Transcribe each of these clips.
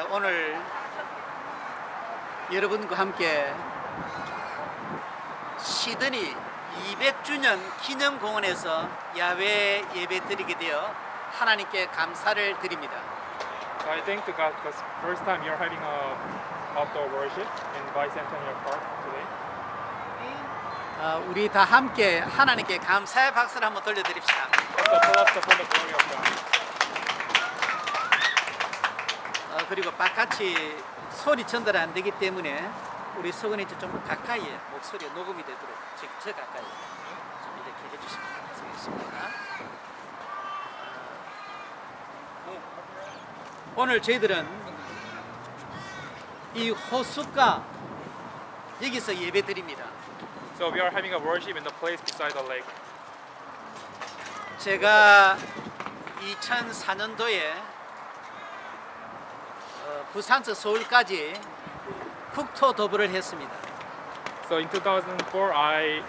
오늘 여러분과 함께 시드니 200주년 기념공원에서 야외 예배 드리게 되어 하나님께 감사를 드립니다. So I thank to God because first time you're having a outdoor worship in Bicentennial Park today. 우리 다 함께 하나님께 감사의 박수를 한번 돌려드립시다. So tell us for the glory of God. 그리고 바깥이 소리 전달 안 되기 때문에 우리 서근이 좀 가까이에 목소리가 녹음이 되도록 저 가까이 좀 이렇게 해주시면 감사하겠습니다. 오늘 저희들은 이 호숫가 여기서 예배 드립니다. So we are having a worship in the place beside the lake. 제가 2004년도에 부산에서 서울까지 국토 도보를 했습니다. So in 2004,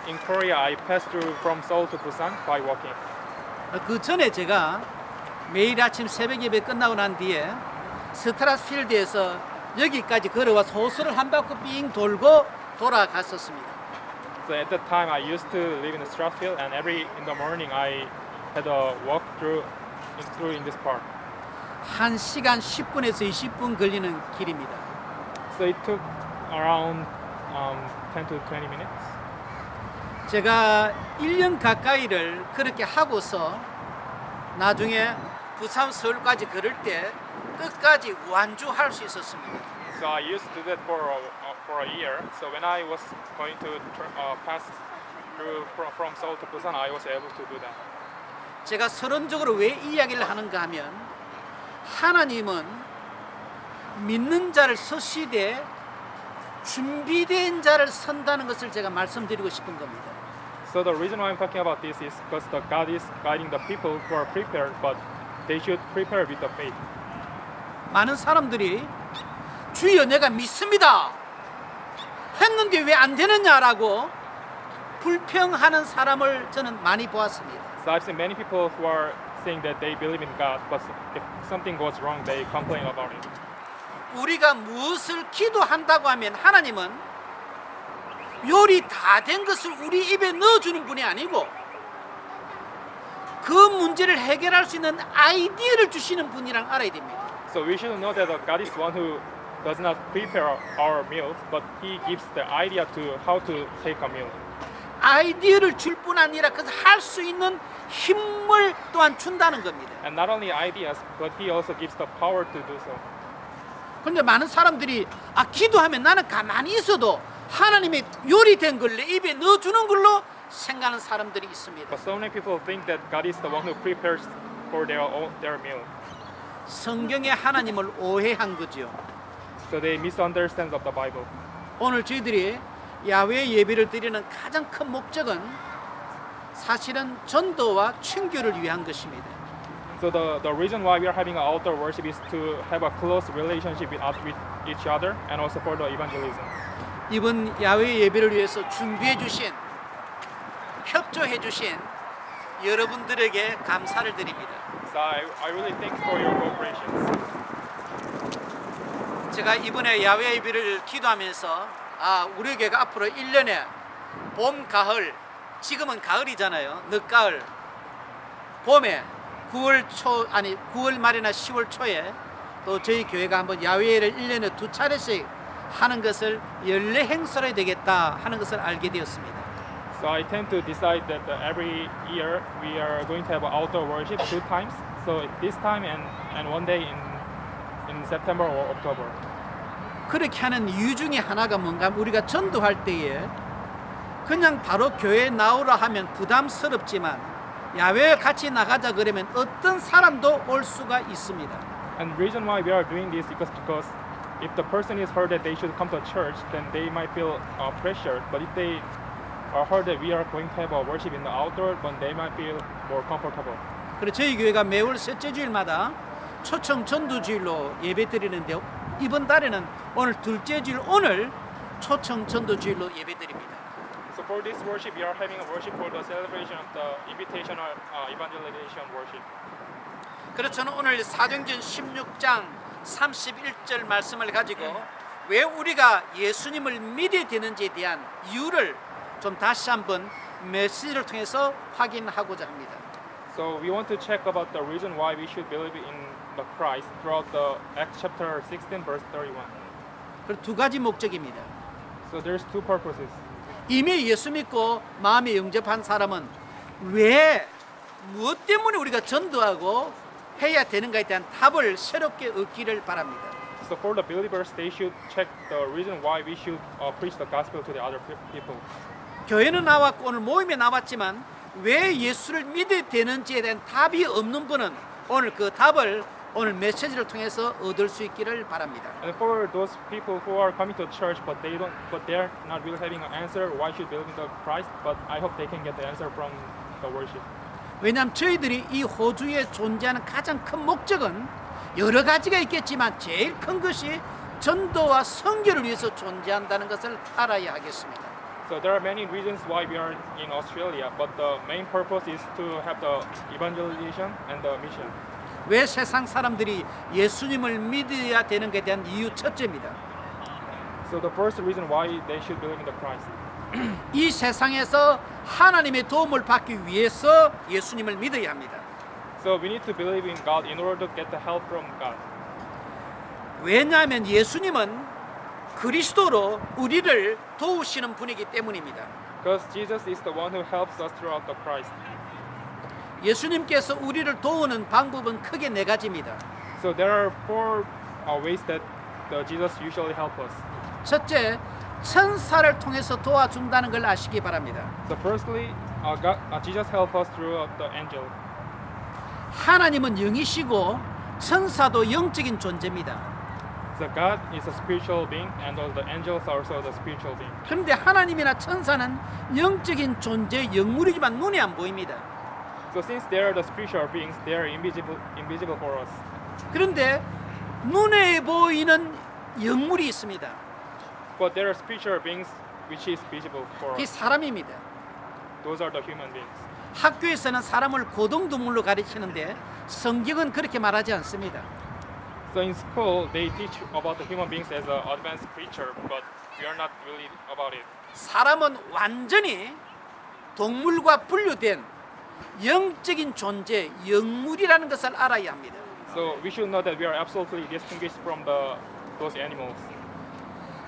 in Korea, I passed through from Seoul to Busan by walking. 그 전에 제가 매일 아침 새벽 예배 끝나고 난 뒤에 스트라스필드에서 여기까지 걸어와서 호수를 한 바퀴 삥 돌고 돌아갔었습니다. So at that time, I used to live in Strathfield, and in the morning, I had a walk through in this park. 1시간 10분에서 20분 걸리는 길입니다. So it took around 10 to 20 minutes. 제가 1년 가까이를 그렇게 하고서 나중에 부산 서울까지 걸을 때 끝까지 완주할 수 있었습니다. So I used to do that for a year. So when I was going to pass through from Seoul to Busan, I was able to do that. 제가 서론적으로 왜 이 이야기를 하는가 하면 하나님은 믿는 자를 서시되 준비된 자를 선다는 것을 제가 말씀드리고 싶은 겁니다. So the reason why I'm talking about this is because God is guiding the people who are prepared, but they should prepare with the faith. 많은 사람들이 주여 내가 믿습니다 했는데 왜 안 되느냐라고 불평하는 사람을 저는 많이 보았습니다. So I've seen many people who are saying that they believe in God, but if something goes wrong, they complain about it. 우리가 무엇을 기도한다고 하면 하나님은 요리 다 된 것을 우리 입에 넣어주는 분이 아니고 그 문제를 해결할 수 있는 아이디어를 주시는 분이랑 알아야 됩니다. So we should know that God is one who does not prepare our meals, but He gives the idea to how to take a meal. 아이디어를 줄 뿐 아니라 그래서 할 수 있는 힘을 또한 준다는 겁니다. And not only ideas, but He also gives the power to do so. 그런데 많은 사람들이 기도하면 나는 가만히 있어도 하나님의 요리된 걸 내 입에 넣어주는 걸로 생각하는 사람들이 있습니다. But so many people think that God is the one who prepares for their meal. 성경의 하나님을 오해한 거죠. So they misunderstand of the Bible. 오늘 저희들이 야외 예배를 드리는 가장 큰 목적은 사실은 전도와 친교를 위한 것입니다. So the reason why we are having an outdoor worship is to have a close relationship with each other and also for the evangelism. 이번 야외 예배를 위해서 준비해 주신 협조해 주신 여러분들에게 감사를 드립니다. So I really thank for your cooperation. 제가 이번에 야외 예배를 기도하면서 우리 교회가 앞으로 1년에 봄, 가을, 지금은 가을이잖아요. 늦가을, 봄에 9월 말이나 10월 초에 또 저희 교회가 한번 야외를 1년에 2차례씩 하는 것을 연례 행사로 되겠다 하는 것을 알게 되었습니다. So I tend to decide that every year we are going to have outdoor worship 2 times. So this time and one day in September or October. 그렇게 하는 이유 중에 하나가 뭔가 우리가 전도할 때에 그냥 바로 교회에 나오라 하면 부담스럽지만 야외에 같이 나가자 그러면 어떤 사람도 올 수가 있습니다. And the reason why we are doing this is because if the person is heard that they should come to church, then they might feel pressured. But if they are heard that we are going to have a worship in the outdoor, then they might feel more comfortable. 그리고 저희 교회가 매월 셋째 주일마다 초청 전도주일로 예배드리는데 이번 달에는 오늘 둘째 주일 오늘 초청 전도주일로 예배드립니다. So for this worship, we are having a worship for the celebration of the invitational evangelization worship. 그래서 저는 오늘 사도행전 16장 31절 말씀을 가지고 왜 우리가 예수님을 믿어야 되는지에 대한 이유를 좀 다시 한번 메시지를 통해서 확인하고자 합니다. So we want to check about the reason why we should believe in the Christ throughout the Acts chapter 16 verse 31. 그 두 가지 목적입니다. So there's two purposes. 이미 예수 믿고 마음에 영접한 사람은 왜 무엇 때문에 우리가 전도하고 해야 되는가에 대한 답을 새롭게 얻기를 바랍니다. So for the believers, they should check the reason why we should preach the gospel to the other people. 교회는 나왔고 오늘 모임에 나왔지만 왜 예수를 믿어야 되는지에 대한 답이 없는 분은 오늘 그 답을 오늘 메시지를 통해서 얻을 수 있기를 바랍니다. And for those people who are coming to church but they're not really having an answer why should believe in the Christ, but I hope they can get the answer from the worship. 왜냐하면 저희들이 이 호주에 존재하는 가장 큰 목적은 여러 가지가 있겠지만 제일 큰 것이 전도와 선교를 위해서 존재한다는 것을 알아야 하겠습니다. So there are many reasons why we are in Australia, but the main purpose is to have the evangelization and the mission. 왜 세상 사람들이 예수님을 믿어야 되는 것에 대한 이유 첫째입니다. So the first reason why they should believe in the Christ. 이 세상에서 하나님의 도움을 받기 위해서 예수님을 믿어야 합니다. So we need to believe in God in order to get the help from God. 왜냐하면 예수님은 그리스도로 우리를 도우시는 분이기 때문입니다. Because Jesus is the one who helps us throughout the Christ. 예수님께서 우리를 도우는 방법은 크게 네 가지입니다. So there are four ways that Jesus usually help us. 첫째, 천사를 통해서 도와준다는 걸 아시기 바랍니다. So firstly, Jesus help us through the angel. 하나님은 영이시고 천사도 영적인 존재입니다. So God is a spiritual being, and all the angels are also the spiritual being. 그런데 하나님이나 천사는 영적인 존재, 영물이지만 눈에 안 보입니다. So since they are the spiritual beings, they are invisible for us. 그런데 눈에 보이는 영물이 있습니다. But there are spiritual beings which is visible for 그게 us. 사람입니다. Those are the human beings. 학교에서는 사람을 고등동물로 가르치는데 성경은 그렇게 말하지 않습니다. So in school, they teach about the human beings as an advanced creature, but we are not really about it. 사람은 완전히 동물과 분류된 영적인 존재, 영물이라는 것을 알아야 합니다. So we should know that we are absolutely distinguished from those animals.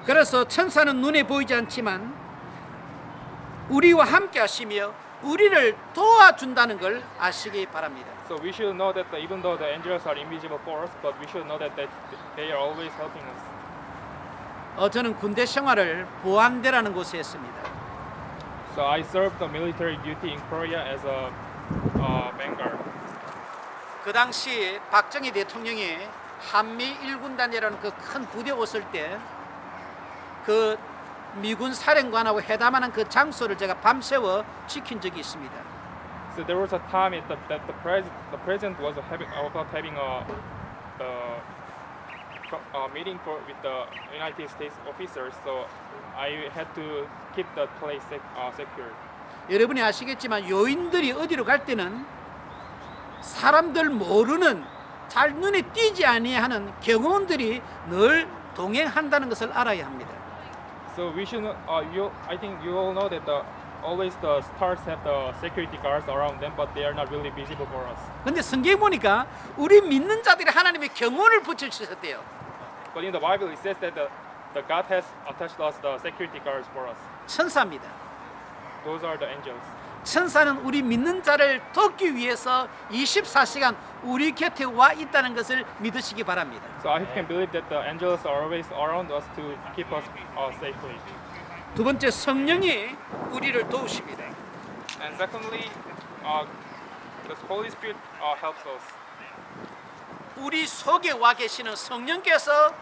그래서 천사는 눈에 보이지 않지만 우리와 함께 하시며 우리를 도와준다는 걸 아시기 바랍니다. So we should know that even though the angels are invisible for us, but we should know that they are always helping us. 저는 군대 생활을 보안대라는 곳에 했습니다. So I served the military duty in Korea as a vanguard. 그 당시 박정희 대통령이 한미 1군단이라는 그 큰 부대 왔을 때 그 미군 사령관하고 회담하는 그 장소를 제가 밤새워 지킨 적이 있습니다. So there was a time that the president was having a meeting with the United States officers. So I had to keep that place secure. 여러분이 아시겠지만 요인들이 어디로 갈 때는 사람들 모르는 잘 눈에 띄지 아니하는 경호원들이 늘 동행한다는 것을 알아야 합니다. So we should I think you all know that always the stars have the security guards around them, but they are not really visible for us. 근데 성경에 보니까 우리 믿는 자들이 하나님의 경호를 붙여주셨대요. But in the Bible it says that the God has attached us the security guards for us. 천사입니다. Those are the angels. 천사는 우리 믿는 자를 돕기 위해서 24시간 우리 곁에 와 있다는 것을 믿으시기 바랍니다. So I can believe that the angels are always around us to keep us safely. 두 번째, 성령이 우리를 도우십니다. And secondly, the Holy Spirit helps us. 우리 속에 와 계시는 성령께서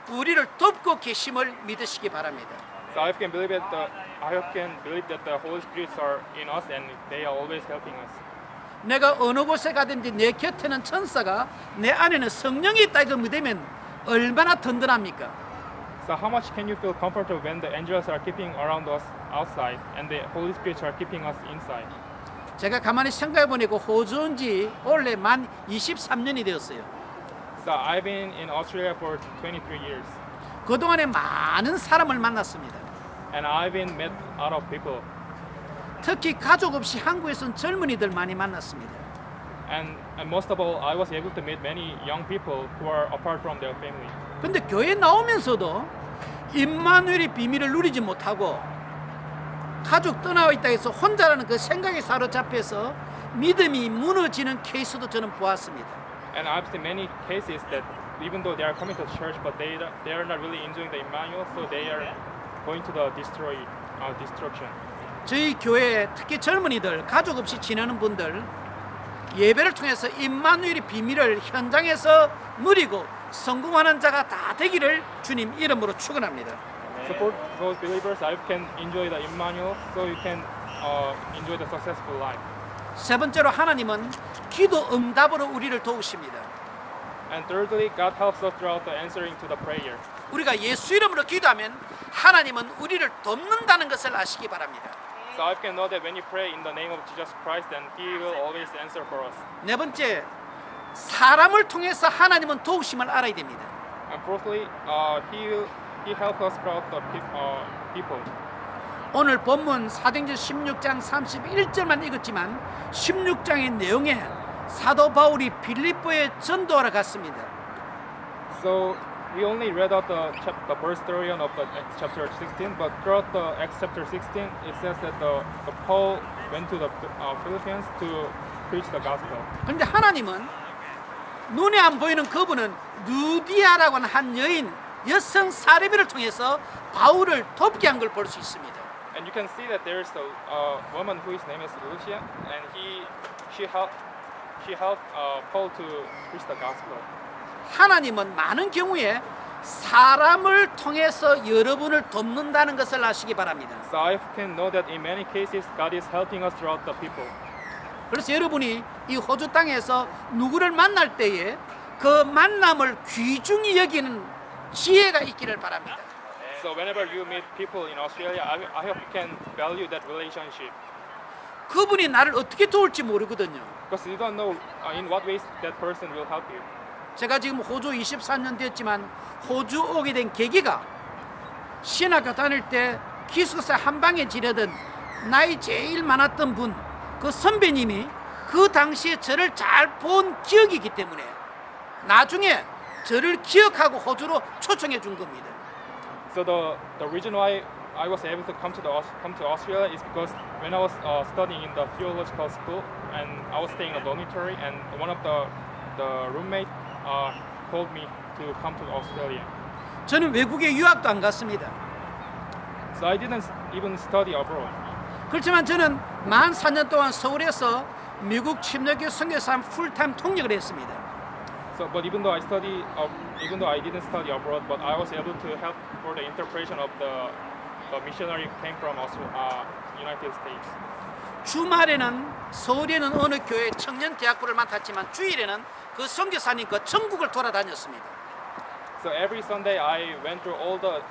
우리를 돕고 계심을 믿으시기 바랍니다. So I can believe that the Holy Spirits are in us and they are always helping us. 내가 어느 곳에 가든지 내 곁에는 천사가 내 안에는 성령이 있다 이거 믿으면 얼마나 든든합니까? So how much can you feel comfortable when the angels are keeping around us outside and the Holy Spirits are keeping us inside? 제가 가만히 생각해 보니까 호주 온 지 올해 만 23년이 되었어요. So I've been in Australia for 23 years, 그동안에 많은 사람을 만났습니다. and I've been met a lot of people. 특히 가족 없이 한국에선 젊은이들 많이 만났습니다. And most of all, I was able to meet many young people who are apart from their family. 근데 교회 나오면서도 임마누엘의 비밀을 누리지 못하고 가족 떠나와 있다 해서 혼자라는 그 생각에 사로잡혀서 믿음이 무너지는 케이스도 저는 보았습니다. And I've seen many cases that even though they are coming to church, but they are not really enjoying the Emmanuel, so they are going to the destruction. 저희 교회 특히 젊은이들 가족 없이 지내는 분들 예배를 통해서 임마누엘의 비밀을 현장에서 누리고 성공하는 자가 다 되기를 주님 이름으로 축원합니다. So for those believers, I can enjoy the Emmanuel, so you can enjoy the successful life. 세 번째로 하나님은 기도 응답으로 우리를 도우십니다. And thirdly, God helps us throughout the answering to the prayer. 우리가 예수 이름으로 기도하면 하나님은 우리를 돕는다는 것을 아시기 바랍니다. So I can know that when you pray in the name of Jesus Christ, then He will always answer for us. 네 번째, 사람을 통해서 하나님은 도우심을 알아야 됩니다. And fourthly, He helps us throughout the people. 오늘 본문 사도행전 16장 31절만 읽었지만 16장의 내용에 사도 바울이 빌립보에 전도하러 갔습니다. So we only read out the verse 31 of the Acts chapter 16, but throughout the Acts chapter 16, it says that the Paul went to the Philippines to preach the gospel. 그런데 하나님은 눈에 안 보이는 그분은 누디아라고 하는 한 여성 사례비를 통해서 바울을 돕게 한 걸 볼 수 있습니다. And you can see that there's a woman whose name is Lucia, and she helped Paul to preach the gospel. 하나님은 많은 경우에 사람을 통해서 여러분을 돕는다는 것을 아시기 바랍니다. So I can know that in many cases God is helping us throughout the people. 그래서 여러분이 이 호주 땅에서 누구를 만날 때에 그 만남을 귀중히 여기는 지혜가 있기를 바랍니다. So whenever you meet people in Australia, I hope you can value that relationship. 그분이 나를 어떻게 도울지 모르거든요. Because you don't know in what ways that person will help you. 제가 지금 호주 23년 됐지만 호주 오게 된 계기가 신학교 다닐 때 기숙사 한 방에 지내던 나이 제일 많았던 분, 그 선배님이 그 당시에 저를 잘 본 기억이기 때문에 나중에 저를 기억하고 호주로 초청해 준 겁니다. So the reason why I was able to come to Australia is because when I was studying in the theological school and I was staying in a dormitory, and one of the roommate told me to come to Australia. 저는 외국에 유학도 안 갔습니다. So I didn't even study abroad. 그렇지만 저는 만 4년 동안 서울에서 미국 침례교 선교사 풀타임 통역을 했습니다. So, but even though I didn't study abroad, but I was able to help for the interpretation of the missionary who came from United States. 주말에는 서울에는 어느 교회 청년 대학부를 맡았지만 주일에는 그 선교사님과 전국을 돌아다녔습니다. So every Sunday I went through all the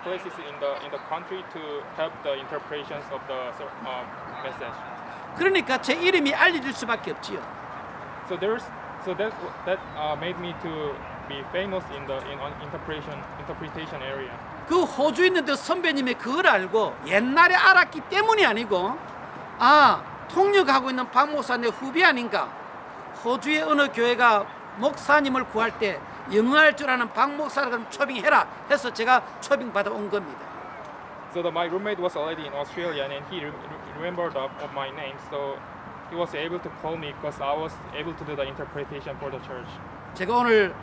places in the country to help the interpretations of the message. 그러니까 제 이름이 알려질 수밖에 없지요. So that made me to be famous in the interpretation area. 그 호주에 있는 그 선배님의 그걸 알고 옛날에 알았기 때문이 아니고 통역하고 있는 박 목사님 후배 아닌가, 호주의 어느 교회가 목사님을 구할 때 영어할 줄 아는 박 목사를 초빙해라 해서 제가 초빙 받아 온 겁니다. So my roommate was already in Australia, and he remembered of my name, so he was able to call me because I was able to do the interpretation for the church. 제가 오늘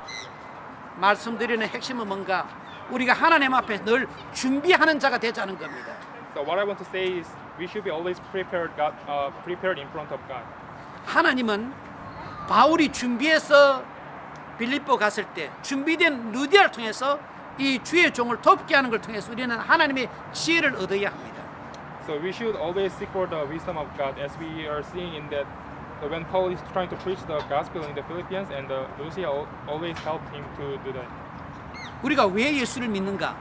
말씀드리는 핵심은 뭔가, 우리가 하나님 앞에 늘 준비하는 자가 되자는 겁니다. So what I want to say is we should be always prepared in front of God. 하나님은 바울이 준비해서 빌립보 갔을 때 준비된 루디아를 통해서 이 주의 종을 돕게 하는 걸 통해서 우리는 하나님의 지혜를 얻어야 합니다. So we should always seek for the wisdom of God, as we are seeing in that when Paul is trying to preach the gospel in the Philippines, and Lucia always helped him to do that. 우리가 왜 예수를 믿는가?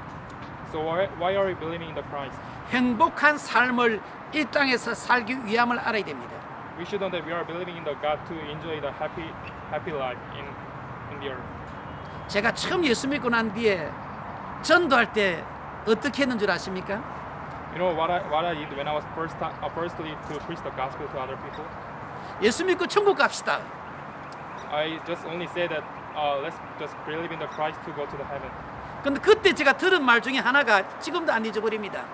So why are we believing in the Christ? 행복한 삶을 이 땅에서 살기 위함을 알아야 됩니다. We should know that we are believing in the God to enjoy the happy life in the earth. 제가 처음 예수 믿고 난 뒤에 전도할 때 어떻게 했는 줄 아십니까? You know what I did when I was firstly to preach the gospel to other people? 예수 믿고 천국 갑시다. I just only say that let's just believe in the Christ to go to the heaven. 근데 그때 제가 들은 말 중에 하나가 지금도 안 잊어버립니다.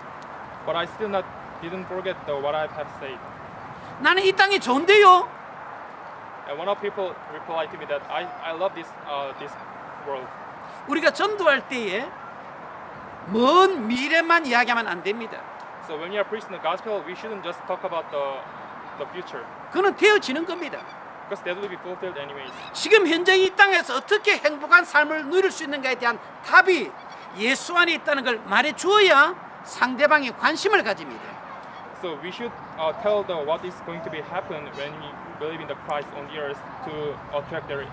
But I still didn't forget what I have said. 나는 이 땅이 좋은데요. And one of people replied to me that I love this world. 우리가 전도할 때에 먼 미래만 이야기하면 안 됩니다. So when we are preaching the gospel, we shouldn't just talk about the future, 그는 되어지는 겁니다. because that will be fulfilled anyways. 지금 현재 이 땅에서 어떻게 행복한 삶을 누릴 수 있는가에 대한 답이 예수 안에 있다는 걸 말해 주어야 상대방이 관심을 가집니다. So we should tell what is going to be happen when we believe in the Christ on the earth to attract their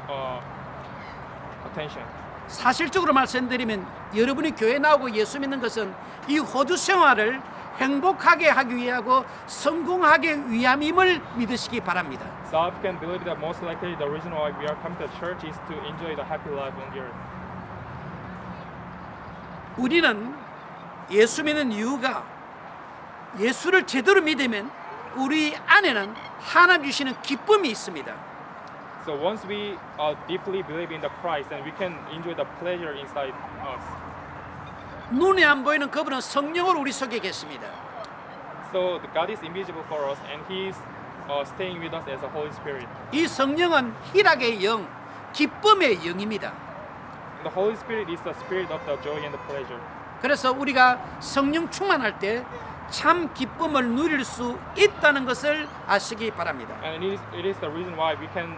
attention. 사실적으로 말씀드리면 여러분이 교회 나오고 예수 믿는 것은 이 호주 생활을 행복하게 하기 위하고 성공하기 위함임을 믿으시기 바랍니다. So I can believe that most likely the reason why we are coming to church is to enjoy the happy life on the earth. 우리는 예수 믿는 이유가 예수를 제대로 믿으면 우리 안에는 하나님 주시는 기쁨이 있습니다. So once we deeply believe in the Christ, then we can enjoy the pleasure inside us. 눈에 안 보이는 그분은 성령으로 우리 속에 계십니다. So the God is invisible for us, and He is staying with us as a Holy Spirit. 이 성령은 희락의 영, 기쁨의 영입니다. And the Holy Spirit is the spirit of the joy and the pleasure. 그래서 우리가 성령 충만할 때 참 기쁨을 누릴 수 있다는 것을 아시기 바랍니다. And it is the reason why we can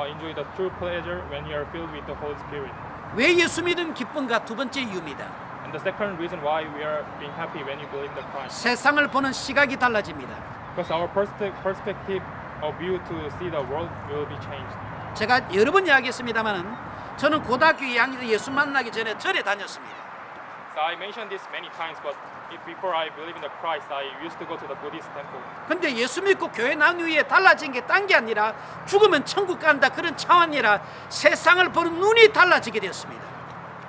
enjoy the true pleasure when we are filled with the Holy Spirit. 왜 예수 믿음 기쁨과 두 번째 이유입니다. And the second reason why we are being happy when we believe in the Christ. 세상을 보는 시각이 달라집니다. Because our perspective of view to see the world will be changed. 제가 여러 번 이야기했습니다만은 저는 고등학교 2학년 때 예수 만나기 전에 절에 다녔습니다. So I mentioned this many times, but before I believe in the Christ, I used to go to the Buddhist temple. 근데 예수 믿고 교회 나온 후에 달라진 게 딴 게 아니라 죽으면 천국 간다 그런 차원이 아니라 세상을 보는 눈이 달라지게 되었습니다.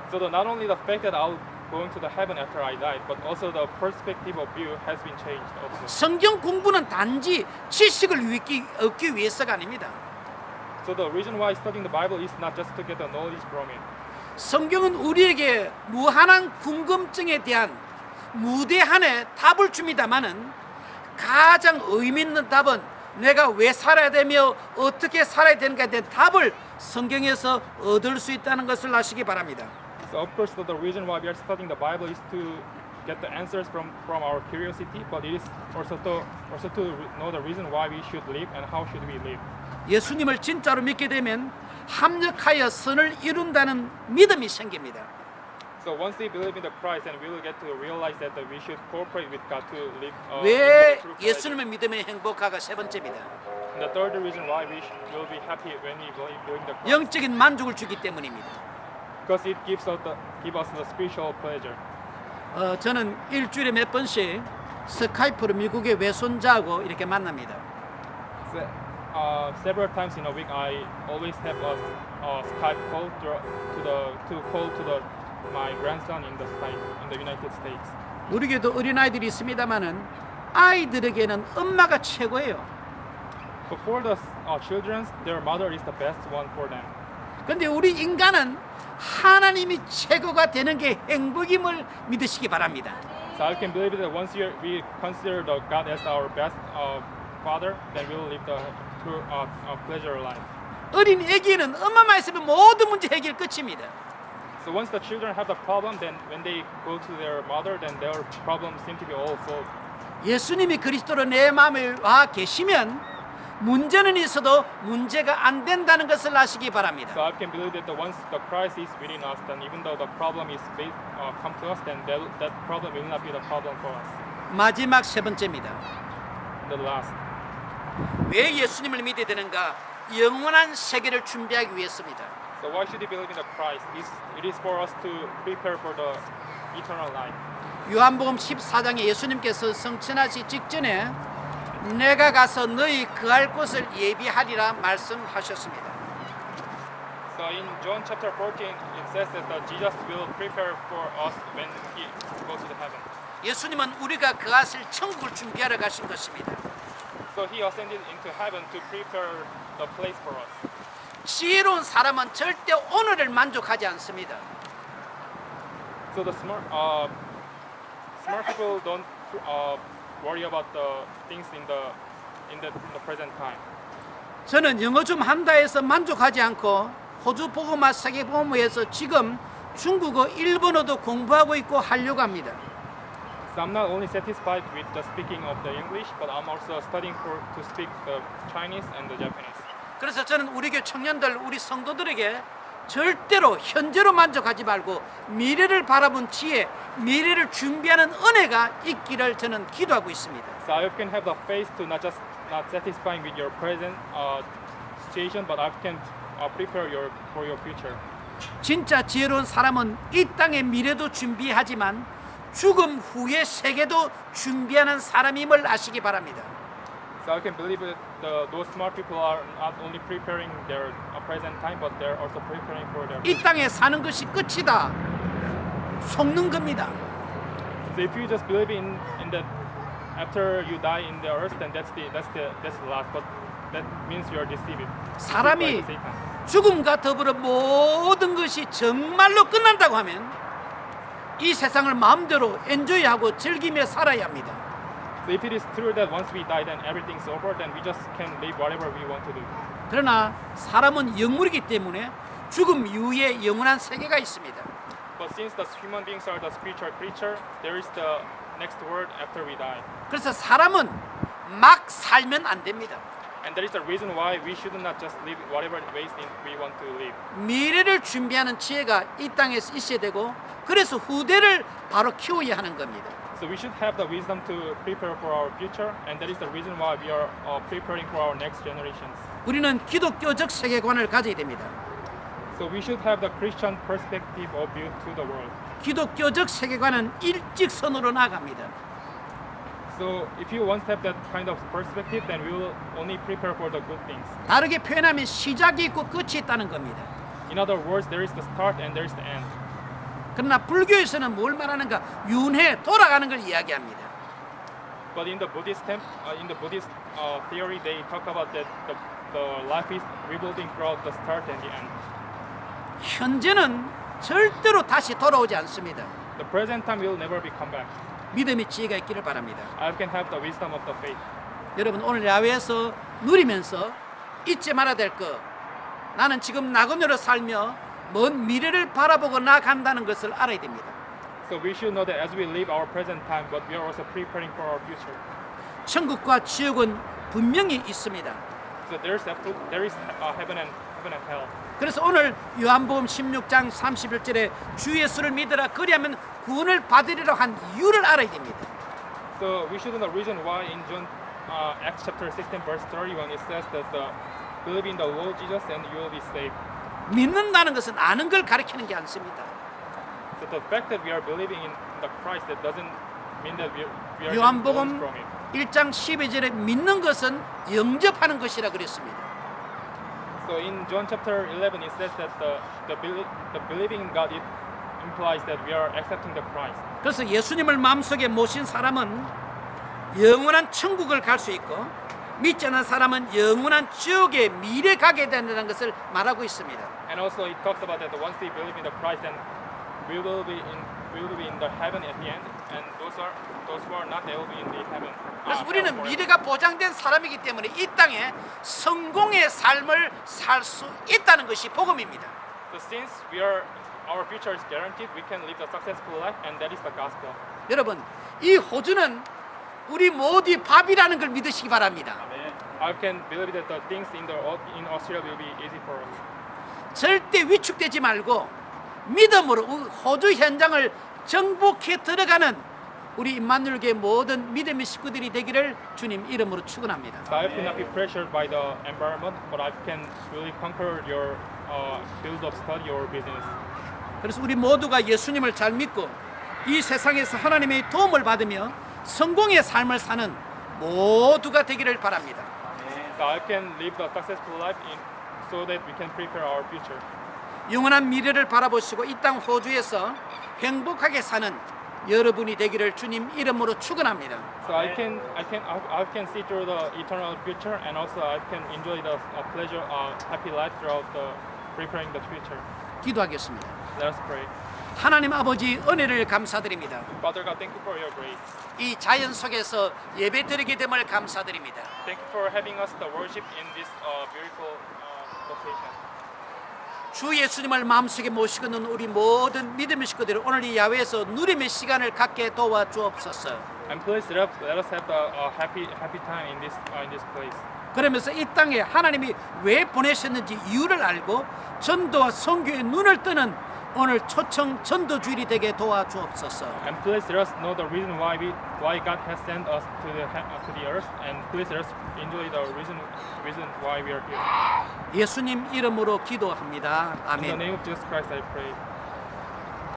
So not only the fact that I'll going to the heaven after I died, but also the perspective of view has been changed also. 성경 공부는 단지 지식을 얻기 위해서가 아닙니다. So the reason why studying the Bible is not just to get the knowledge from it. 성경은 우리에게 무한한 궁금증에 대한 무대한의 답을 줍니다마는 가장 의미 있는 답은 내가 왜 살아야 되며 어떻게 살아야 되는가에 대한 답을 성경에서 얻을 수 있다는 것을 아시기 바랍니다. So of course, the reason why we are studying the Bible is to get the answers from our curiosity, but it is also to know the reason why we should live and how should we live. 예수님을 진짜로 믿게 되면 합력하여 선을 이룬다는 믿음이 생깁니다. So once we believe in the Christ, and we will get to realize that we should cooperate with God to live. 왜 true pleasure. 예수님을 믿으면 행복하가 세 번째입니다. And the third reason why we will be happy when we believe in the Christ, 영적인 만족을 주기 때문입니다. because it gives us the spiritual pleasure. 저는 일주일에 몇 번씩 스카이프로 미국의 외손자하고 이렇게 만납니다. So, several times in a week, I always have a Skype call to my grandson in the United States. 우리 교회도 어린아이들이 있습니다만은 아이들에게는 엄마가 최고예요. But for the children, their mother is the best one for them. 근데 우리 인간은 하나님이 최고가 되는 게 행복임을 믿으시기 바랍니다. So I can believe that once we consider the God as our best father, then we will live the true pleasure life. 어린 애기는 엄마만 있으면 모든 문제 해결 끝입니다. So once the children have the problem, then when they go to their mother, then their problems seem to be all solved. 예수님이 그리스도로 내 마음에 와 계시면 문제는 있어도 문제가 안 된다는 것을 아시기 바랍니다. So I can believe that once the Christ is within us, then even though the problem is come to us, then that problem will not be the problem for us. 마지막 세 번째입니다. The last. 왜 예수님을 믿어야 되는가? 영원한 세계를 준비하기 위해서입니다. So why should we believe in the Christ? It is for us to prepare for the eternal life. 요한복음 14장에 예수님께서 성천하시 직전에 내가 가서 너희 거할 곳을 예비하리라 말씀하셨습니다. So So in John chapter 14, it says that Jesus will prepare for us when he goes to the heaven. 예수님은 우리가 그것을 천국을 준비하러 가신 것입니다. So he ascended into heaven to prepare the place for us. 지혜로운 사람은 절대 오늘을 만족하지 않습니다. So the smart people don't worry about the things in the present time. 저는 영어 좀 한다 해서 만족하지 않고 호주 복음화 세계 복음화에서 지금 중국어, 일본어도 공부하고 있고 하려고 합니다. So I'm not only satisfied with the speaking of the English, but I'm also studying to speak the Chinese and the Japanese. 그래서 저는 우리 교회 청년들, 우리 성도들에게 절대로 현재로 만족하지 말고 미래를 바라본 지혜, 미래를 준비하는 은혜가 있기를 저는 기도하고 있습니다. So I can have the faith to not satisfying with your present situation, but I can prepare for your future. 진짜 지혜로운 사람은 이 땅의 미래도 준비하지만 죽음 후의 세계도 준비하는 사람임을 아시기 바랍니다. So I can believe that those smart people are not only preparing their present time, but they're also preparing for their 이 땅에 사는 것이 끝이다. 속는 겁니다. So if you just believe in that after you die in the earth, then that's the last. But that means you are deceived. 사람이 by Satan. 죽음과 더불어 모든 것이 정말로 끝난다고 하면 이 세상을 마음대로 엔조이하고 즐기며 살아야 합니다. So if it is true that once we die, then everything's over, then we just can live whatever we want to do. 그러나 사람은 영물이기 때문에 죽음 이후에 영원한 세계가 있습니다. But since the human beings are the spiritual creature, there is the next world after we die. 그래서 사람은 막 살면 안 됩니다. And there is a reason why we should not just live whatever ways we want to live. 미래를 준비하는 지혜가 이 땅에서 있어야 되고 그래서 후대를 바로 키워야 하는 겁니다. So we should have the wisdom to prepare for our future, and that is the reason why we are preparing for our next generations. 우리는 기독교적 세계관을 가져야 됩니다. So we should have the Christian perspective of view to the world. 기독교적 세계관은 일직선으로 나갑니다. So if you want to have that kind of perspective, then we will only prepare for the good things. 다르게 표현하면 시작이 있고 끝이 있다는 겁니다. In other words, there is the start and there is the end. 그러나 불교에서는 뭘 말하는가? 윤회, 돌아가는 걸 이야기합니다. But in the Buddhist theory, they talk about that the life is revolving throughout the start and the end. 현재는 절대로 다시 돌아오지 않습니다. The present time will never be come back. 믿음의 지혜가 있기를 바랍니다. I can have the wisdom of the faith. 여러분 오늘 야외에서 누리면서 잊지 말아야 될 것, 나는 지금 나그네로 살며 먼 미래를 바라보고 나간다는 것을 알아야 됩니다. So we should know that as we live our present time, but we are also preparing for our future. 천국과 지옥은 분명히 있습니다. So there is heaven and hell. 그래서 오늘 요한복음 16장 31절에 주 예수를 믿으라 그리하면 구원을 받으리라고 한 이유를 알아야 됩니다. So we should know the reason why in John Acts chapter 16 verse 31 it says that believe in the Lord Jesus and you will be saved. 믿는다는 것은 아는 걸 가리키는 게 않습니다. So the fact that we are believing in the Christ that doesn't mean that we are 요한복음 from it. 1장 12절에 믿는 것은 영접하는 것이라 그랬습니다. So in John chapter 11 it says that the believing in God it implies that we are accepting the Christ. 그래서 예수님을 마음속에 모신 사람은 영원한 천국을 갈 수 있고 믿지 않는 사람은 영원한 지옥에 미래 가게 된다는 것을 말하고 있습니다. And also it talks about that once we believe in the Christ, then we will be in the heaven at the end, and those who are not, they will be in the heaven. 그래서 우리는 미래가 보장된 사람이기 때문에 이 땅에 성공의 삶을 살 수 있다는 것이 복음입니다. So since our future is guaranteed, we can live a successful life, and that is the gospel. 여러분, 이 호주는 우리 모두 밥이라는 걸 믿으시기 바랍니다. I can believe that the things in Australia will be easy for us. 절대 위축되지 말고 믿음으로 호주 현장을 정복해 들어가는 우리 임마누엘교회 모든 믿음의 식구들이 되기를 주님 이름으로 축원합니다. So I cannot be pressured by the environment, but I can really conquer your field of study or business. 그래서 우리 모두가 예수님을 잘 믿고 이 세상에서 하나님의 도움을 받으며 성공의 삶을 사는 모두가 되기를 바랍니다. So I can live a successful life so that we can prepare our future. 영원한 미래를 바라보시고 이 땅 호주에서 행복하게 사는 여러분이 되기를 주님 이름으로 축원합니다. So I can see through the eternal future, and also I can enjoy the pleasure, happy life throughout the preparing the future. 기도하겠습니다. Let us pray. 하나님 아버지 은혜를 감사드립니다. Father God, thank you for your grace. 이 자연 속에서 예배드리게 됨을 감사드립니다. Thank you for having us the worship in this beautiful location. 주 예수님을 마음속에 모시고 있는 우리 모든 믿음의 식구들 오늘 이 야외에서 누림의 시간을 갖게 도와주옵소서. And please let us have the happy time in this place. 그러면서 이 땅에 하나님이 왜 보내셨는지 이유를 알고 전도와 선교의 눈을 뜨는 오늘 초청 전도 주일이 되게 도와주옵소서. And please let us know the reason why God has sent us to the earth, and please let us enjoy the reason why we are here. 예수님 이름으로 기도합니다. In the 아멘. name of Jesus Christ, I pray.